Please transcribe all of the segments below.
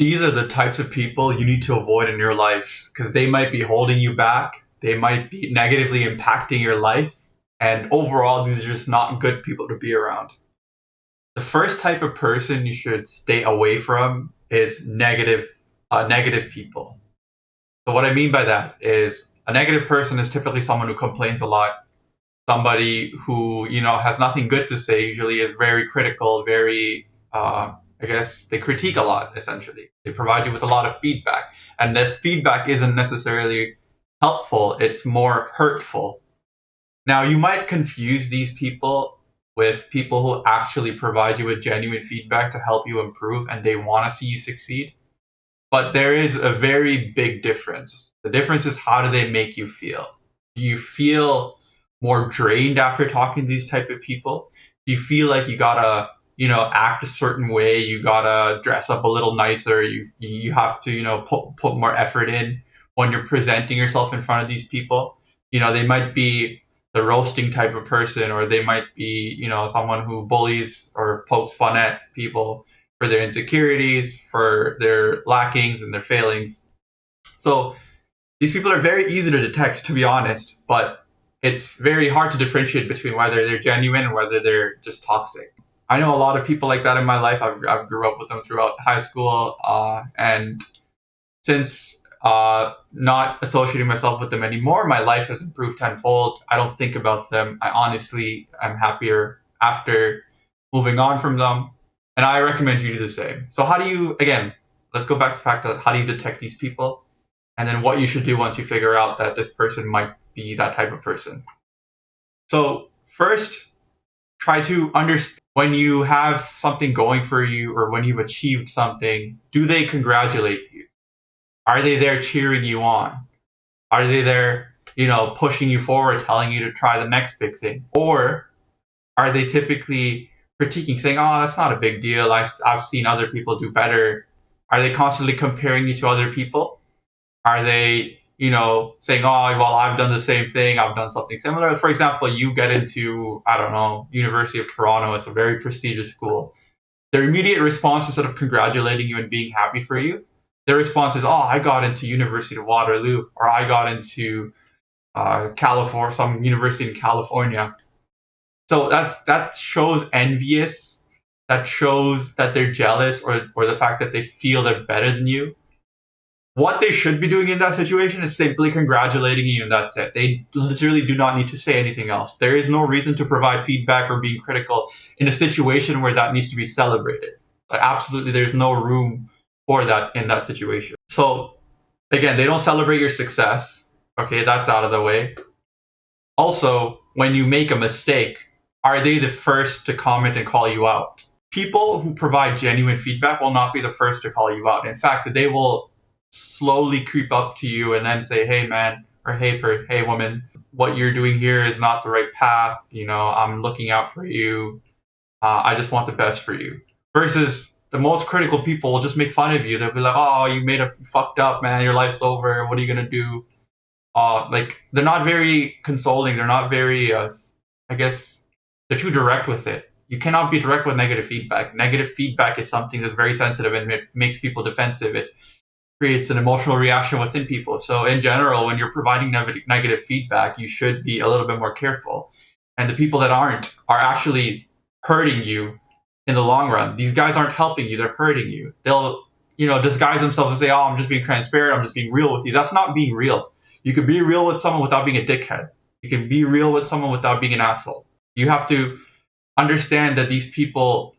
These are the types of people you need to avoid in your life because they might be holding you back. They might be negatively impacting your life. And overall, these are just not good people to be around. The first type of person you should stay away from is negative people. So what I mean by that is a negative person is typically someone who complains a lot, somebody who has nothing good to say. Usually, is very critical, very I guess they critique a lot. Essentially, they provide you with a lot of feedback, and this feedback isn't necessarily helpful. It's more hurtful. Now, you might confuse these people with people who actually provide you with genuine feedback to help you improve, and they want to see you succeed. But there is a very big difference. The difference is, how do they make you feel? Do you feel more drained after talking to these type of people? Do you feel like you gotta, act a certain way? You gotta dress up a little nicer. You have to, put more effort in when you're presenting yourself in front of these people. They might be the roasting type of person, or they might be, someone who bullies or pokes fun at people for their insecurities, for their lackings and their failings. So these people are very easy to detect, to be honest, but it's very hard to differentiate between whether they're genuine and whether they're just toxic. I know a lot of people like that in my life. I've grew up with them throughout high school, and since not associating myself with them anymore, my life has improved tenfold. I don't think about them. I honestly am happier after moving on from them, and I recommend you do the same. So how do you, again, let's go back to fact that how do you detect these people, and then what you should do once you figure out that this person might be that type of person. So first, try to understand when you have something going for you or when you've achieved something, do they congratulate you? Are they there cheering you on? Are they there, pushing you forward, telling you to try the next big thing? Or are they typically critiquing, saying, oh, that's not a big deal. I've seen other people do better. Are they constantly comparing you to other people? Are they, saying, oh, well, I've done the same thing. I've done something similar. For example, you get into, I don't know, University of Toronto. It's a very prestigious school. Their immediate response, instead of congratulating you and being happy for you, their response is, oh, I got into University of Waterloo, or I got into California, some university in California. So that shows envious. That shows that they're jealous, or the fact that they feel they're better than you. What they should be doing in that situation is simply congratulating you, and that's it. They literally do not need to say anything else. There is no reason to provide feedback or being critical in a situation where that needs to be celebrated. Like, absolutely, there's no room for that in that situation. So, again, they don't celebrate your success. Okay, that's out of the way. Also, when you make a mistake, are they the first to comment and call you out? People who provide genuine feedback will not be the first to call you out. In fact, they will slowly creep up to you and then say, hey man, or hey woman, what you're doing here is not the right path. I'm looking out for you. I just want the best for you. Versus the most critical people will just make fun of you. They'll be like, oh, you fucked up, man. Your life's over. What are you going to do? They're not very consoling. They're not very, I guess, they're too direct with it. You cannot be direct with negative feedback. Negative feedback is something that's very sensitive and it makes people defensive. It creates an emotional reaction within people. So in general, when you're providing negative feedback, you should be a little bit more careful. And the people that aren't are actually hurting you in the long run. These guys aren't helping you, they're hurting you. They'll, disguise themselves and say, oh, I'm just being transparent, I'm just being real with you. That's not being real. You can be real with someone without being a dickhead. You can be real with someone without being an asshole. You have to understand that these people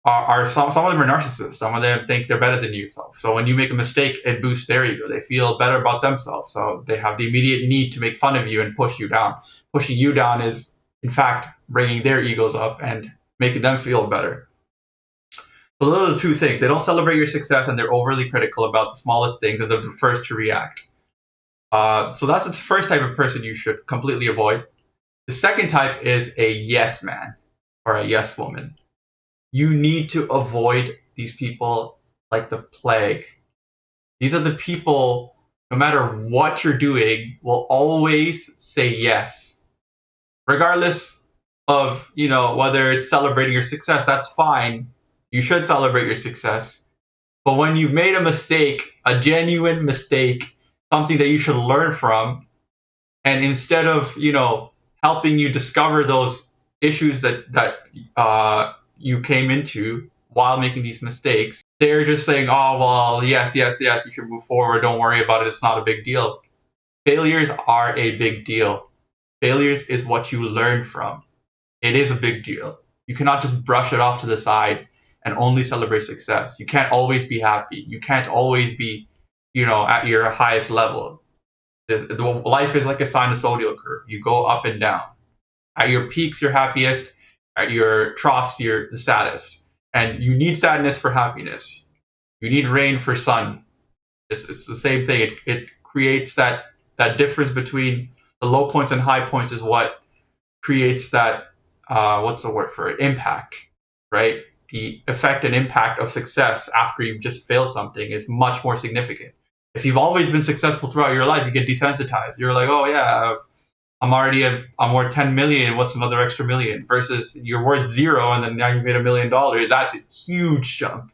are some of them are narcissists. Some of them think they're better than you. So when you make a mistake, it boosts their ego. They feel better about themselves. So they have the immediate need to make fun of you and push you down. Pushing you down is, in fact, bringing their egos up and making them feel better. So those are the two things. They don't celebrate your success and they're overly critical about the smallest things and they're the first to react. So that's the first type of person you should completely avoid. The second type is a yes man or a yes woman. You need to avoid these people like the plague. These are the people, no matter what you're doing, will always say yes. Regardless of, whether it's celebrating your success, that's fine. You should celebrate your success. But when you've made a mistake, a genuine mistake, something that you should learn from, and instead of helping you discover those issues that you came into while making these mistakes, they're just saying, "Oh well, yes, yes, yes, you should move forward. Don't worry about it. It's not a big deal." Failures are a big deal. Failures is what you learn from. It is a big deal. You cannot just brush it off to the side and only celebrate success. You can't always be happy. You can't always be, at your highest level. Life is like a sinusoidal curve. You go up and down. At your peaks, you're happiest. At your troughs, you're the saddest. And you need sadness for happiness. You need rain for sun. It's the same thing. It creates that difference between the low points and high points is what creates that, what's the word for it? Impact, right? The effect and impact of success after you've just failed something is much more significant. If you've always been successful throughout your life, you get desensitized. You're like, oh yeah, I'm worth 10 million. What's another extra million? Versus you're worth zero and then now you made $1 million. That's a huge jump.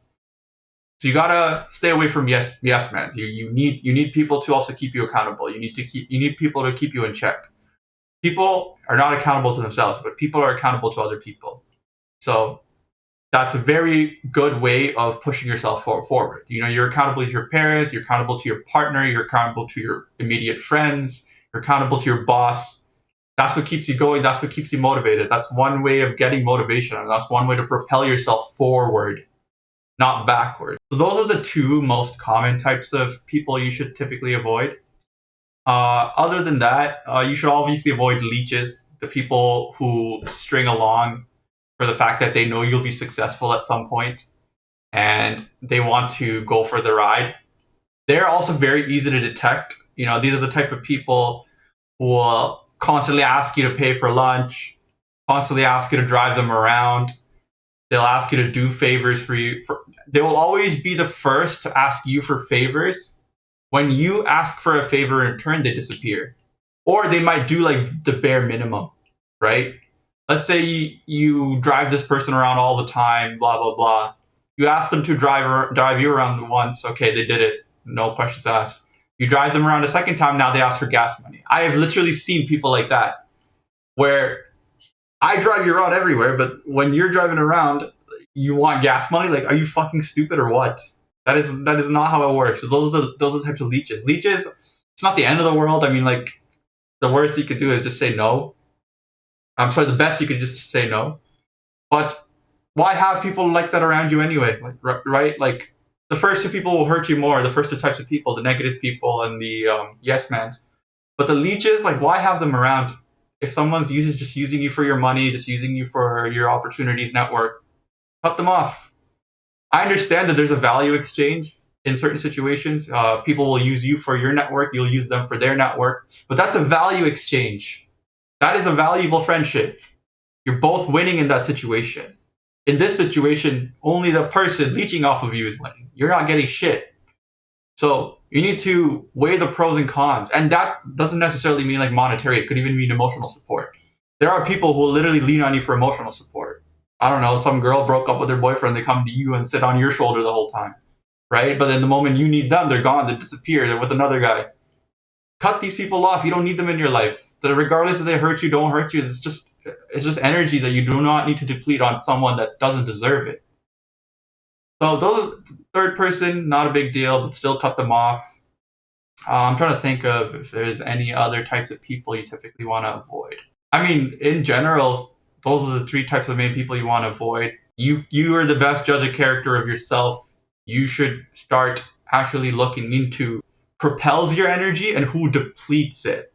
So you gotta stay away from yes men. You need people to also keep you accountable. You need people to keep you in check. People are not accountable to themselves, but people are accountable to other people. So that's a very good way of pushing yourself forward. You're accountable to your parents, you're accountable to your partner, you're accountable to your immediate friends, you're accountable to your boss. That's what keeps you going. That's what keeps you motivated. That's one way of getting motivation. And that's one way to propel yourself forward, not backward. So those are the two most common types of people you should typically avoid. Other than that, you should obviously avoid leeches, the people who string along for the fact that they know you'll be successful at some point and they want to go for the ride. They're also very easy to detect. These are the type of people who will constantly ask you to pay for lunch, constantly ask you to drive them around. They'll ask you to do favors for you. They will always be the first to ask you for favors. When you ask for a favor in return, they disappear. Or they might do like the bare minimum, right? Let's say you drive this person around all the time, blah, blah, blah. You ask them to drive you around once. Okay, they did it. No questions asked. You drive them around a second time, now they ask for gas money. I have literally seen people like that where I drive you around everywhere, but when you're driving around, you want gas money? Like, are you fucking stupid or what? That is not how it works. So those are the types of leeches. Leeches, it's not the end of the world. I mean, like, the worst you could do is just say no. I'm sorry, the best you could just say no. But why have people like that around you anyway? Like, right? Like, the first two people will hurt you more. The first two types of people, the negative people and the yes mans. But the leeches, like, why have them around? If someone's just using you for your money, just using you for your opportunities network, cut them off. I understand that there's a value exchange in certain situations. People will use you for your network, you'll use them for their network, but that's a value exchange. That is a valuable friendship. You're both winning in that situation. In this situation, only the person leeching off of you is winning. You're not getting shit. So you need to weigh the pros and cons. And that doesn't necessarily mean like monetary. It could even mean emotional support. There are people who will literally lean on you for emotional support. I don't know, some girl broke up with her boyfriend, they come to you and sit on your shoulder the whole time, right? But then the moment you need them, they're gone, they disappear, they're with another guy. Cut these people off. You don't need them in your life. Regardless if they hurt you, don't hurt you. It's just energy that you do not need to deplete on someone that doesn't deserve it. So those third person, not a big deal, but still cut them off. I'm trying to think of if there's any other types of people you typically want to avoid. I mean, in general, those are the three types of main people you want to avoid. You are the best judge of character of yourself. You should start actually looking into propels your energy and who depletes it.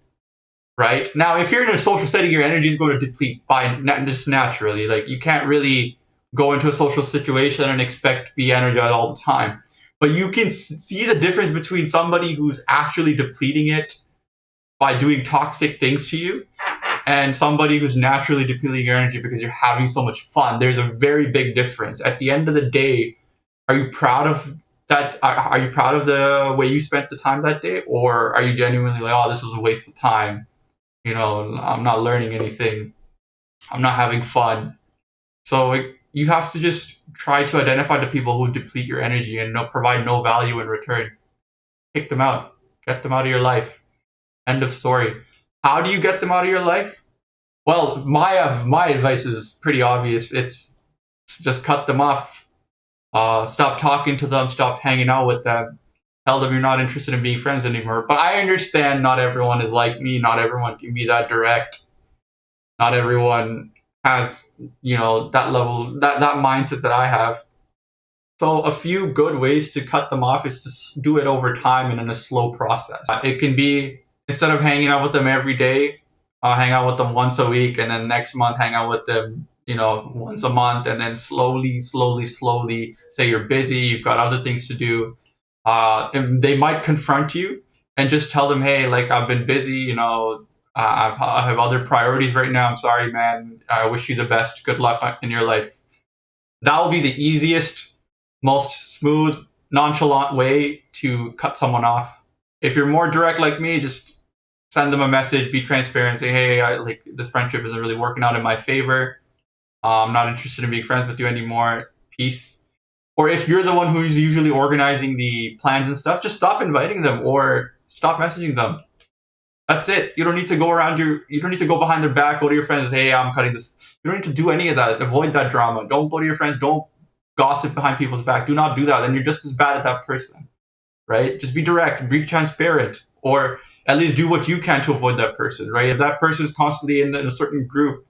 Right? Now, if you're in a social setting, your energy is going to deplete just naturally. Like, you can't really go into a social situation and expect to be energized all the time. But you can see the difference between somebody who's actually depleting it by doing toxic things to you and somebody who's naturally depleting your energy because you're having so much fun. There's a very big difference. At the end of the day, are you proud of that? Are you proud of the way you spent the time that day? Or are you genuinely like, oh, this was a waste of time? I'm not learning anything. I'm not having fun. So you have to just try to identify the people who deplete your energy and provide no value in return. Kick them out. Get them out of your life. End of story. How do you get them out of your life? Well, my advice is pretty obvious. It's just cut them off. Stop talking to them. Stop hanging out with them. Tell them you're not interested in being friends anymore. But I understand not everyone is like me. Not everyone can be that direct. Not everyone has, that level, that mindset that I have. So a few good ways to cut them off is to do it over time and in a slow process. It can be, instead of hanging out with them every day, hang out with them once a week, and then next month hang out with them, once a month, and then slowly say you're busy, you've got other things to do. And they might confront you, and just tell them, hey, like, I've been busy, I have other priorities right now. I'm sorry, man. I wish you the best. Good luck in your life. That will be the easiest, most smooth, nonchalant way to cut someone off. If you're more direct like me, just send them a message, be transparent, say, hey, this friendship isn't really working out in my favor. I'm not interested in being friends with you anymore. Peace. Or if you're the one who's usually organizing the plans and stuff, just stop inviting them or stop messaging them. That's it. You don't need to go you don't need to go behind their back, go to your friends and say, hey, I'm cutting this. You don't need to do any of that. Avoid that drama. Don't go to your friends. Don't gossip behind people's back. Do not do that. Then you're just as bad at that person, right? Just be direct, be transparent, or at least do what you can to avoid that person, right? If that person is constantly in a certain group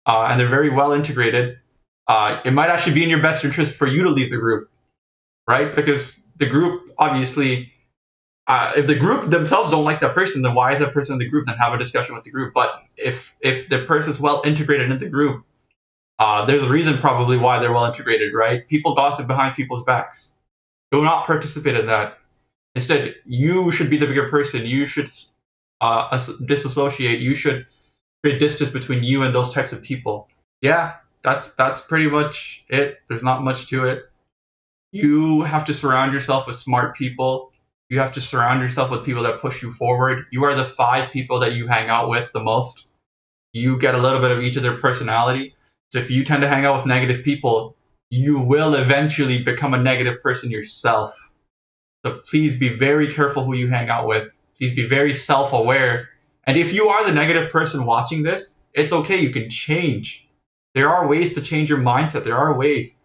and they're very well integrated, it might actually be in your best interest for you to leave the group, right? Because the group, obviously, if the group themselves don't like that person, then why is that person in the group? Then have a discussion with the group. But if the person's well integrated in the group, there's a reason probably why they're well integrated, right? People gossip behind people's backs. Do not participate in that. Instead, you should be the bigger person. You should disassociate. You should create distance between you and those types of people. Yeah, that's pretty much it. There's not much to it. You have to surround yourself with smart people. You have to surround yourself with people that push you forward. You are the 5 people that you hang out with the most. You get a little bit of each of their personality. So if you tend to hang out with negative people, you will eventually become a negative person yourself. So please be very careful who you hang out with. Please be very self-aware. And if you are the negative person watching this, it's okay. You can change. There are ways to change your mindset. There are ways.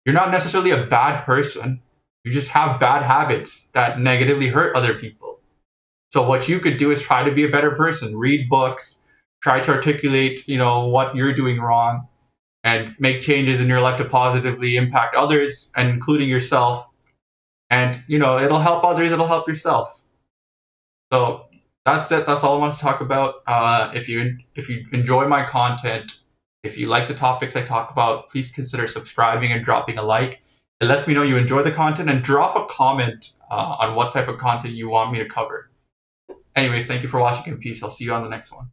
You're not necessarily a bad person. You just have bad habits that negatively hurt other people. So what you could do is try to be a better person. Read books. Try to articulate, what you're doing wrong, and make changes in your life to positively impact others, and including yourself. And, it'll help others, it'll help yourself. So that's it. That's all I want to talk about. If you enjoy my content, if you like the topics I talk about, please consider subscribing and dropping a like. It lets me know you enjoy the content, and drop a comment on what type of content you want me to cover. Anyways, thank you for watching, and peace. I'll see you on the next one.